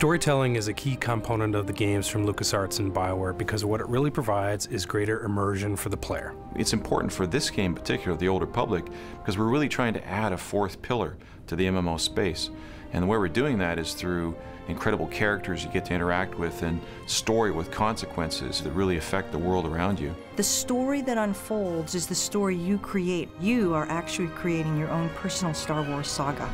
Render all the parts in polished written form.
Storytelling is a key component of the games from LucasArts and BioWare because what it really provides is greater immersion for the player. It's important for this game in particular, The Old Republic, because we're really trying to add a fourth pillar to the MMO space. And the way we're doing that is through incredible characters you get to interact with and story with consequences that really affect the world around you. The story that unfolds is the story you create. You are actually creating your own personal Star Wars saga.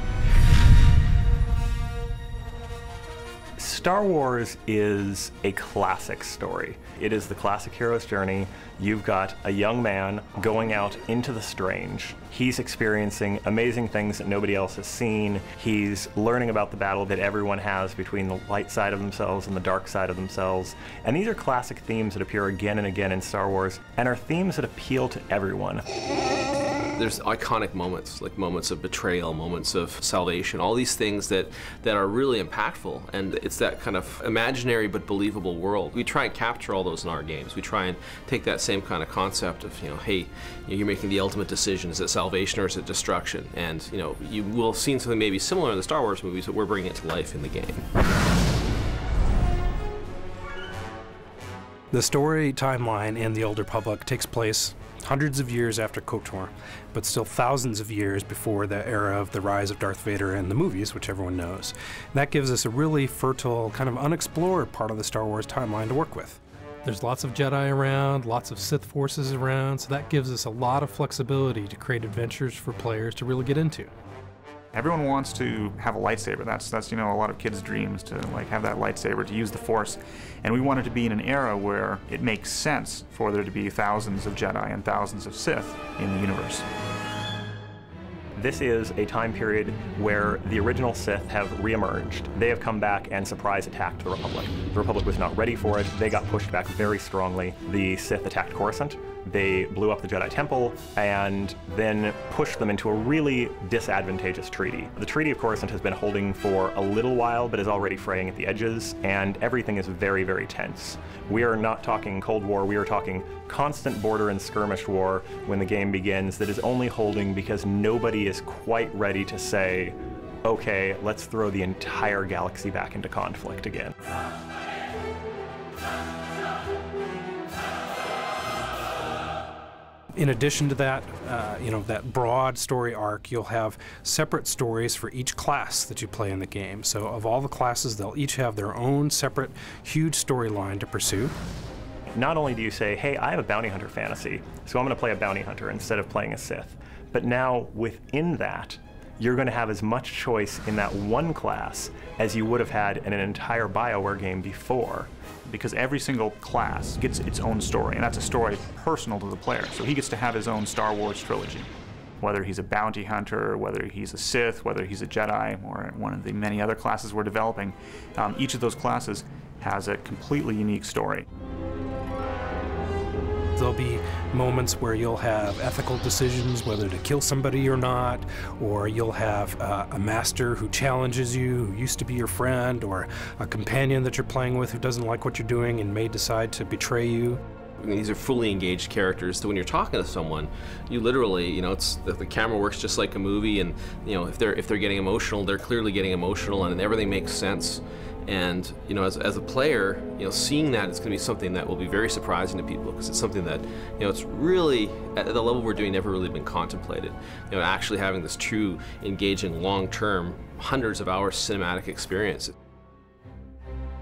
Star Wars is a classic story. It is the classic hero's journey. You've got a young man going out into the strange. He's experiencing amazing things that nobody else has seen. He's learning about the battle that everyone has between the light side of themselves and the dark side of themselves. And these are classic themes that appear again and again in Star Wars and are themes that appeal to everyone. There's iconic moments, like moments of betrayal, moments of salvation, all these things that are really impactful, and it's that kind of imaginary but believable world. We try and capture all those in our games. We try and take that same kind of concept of, hey, you're making the ultimate decision. Is it salvation or is it destruction? And, you will have seen something maybe similar in the Star Wars movies, but we're bringing it to life in the game. The story timeline in The Old Republic takes place hundreds of years after KOTOR, but still thousands of years before the era of the rise of Darth Vader in the movies, which everyone knows. And that gives us a really fertile, kind of unexplored part of the Star Wars timeline to work with. There's lots of Jedi around, lots of Sith forces around, so that gives us a lot of flexibility to create adventures for players to really get into. Everyone wants to have a lightsaber. That's a lot of kids' dreams, to have that lightsaber, to use the Force. And we wanted to be in an era where it makes sense for there to be thousands of Jedi and thousands of Sith in the universe. This is a time period where the original Sith have reemerged. They have come back and surprise attacked the Republic. The Republic was not ready for it. They got pushed back very strongly. The Sith attacked Coruscant. They blew up the Jedi Temple and then pushed them into a really disadvantageous treaty. The Treaty of Coruscant has been holding for a little while, but is already fraying at the edges, and everything is very, very tense. We are not talking Cold War, we are talking constant border and skirmish war when the game begins that is only holding because nobody is quite ready to say, okay, let's throw the entire galaxy back into conflict again. In addition to that, that broad story arc, you'll have separate stories for each class that you play in the game. So of all the classes, they'll each have their own separate, huge storyline to pursue. Not only do you say, hey, I have a bounty hunter fantasy, so I'm going to play a bounty hunter instead of playing a Sith, but now within that, you're going to have as much choice in that one class as you would have had in an entire BioWare game before. Because every single class gets its own story, and that's a story personal to the player. So he gets to have his own Star Wars trilogy. Whether he's a bounty hunter, whether he's a Sith, whether he's a Jedi, or one of the many other classes we're developing, each of those classes has a completely unique story. There'll be moments where you'll have ethical decisions, whether to kill somebody or not, or you'll have a master who challenges you, who used to be your friend, or a companion that you're playing with who doesn't like what you're doing and may decide to betray you. These are fully engaged characters, so when you're talking to someone, you literally, the camera works just like a movie, and if they're getting emotional, they're clearly getting emotional, and everything makes sense. And as a player, seeing that is going to be something that will be very surprising to people, because it's something that it's really at the level we're doing never really been contemplated. Actually having this true, engaging, long-term, hundreds of hours cinematic experience.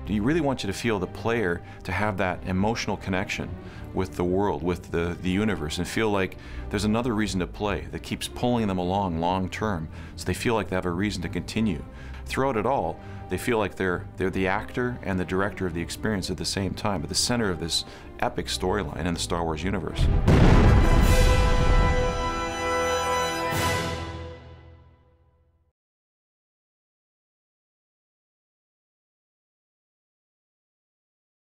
You really want you to feel the player to have that emotional connection with the world, with the universe, and feel like there's another reason to play that keeps pulling them along long term, so they feel like they have a reason to continue. Throughout it all, they feel like they're the actor and the director of the experience at the same time, at the center of this epic storyline in the Star Wars universe.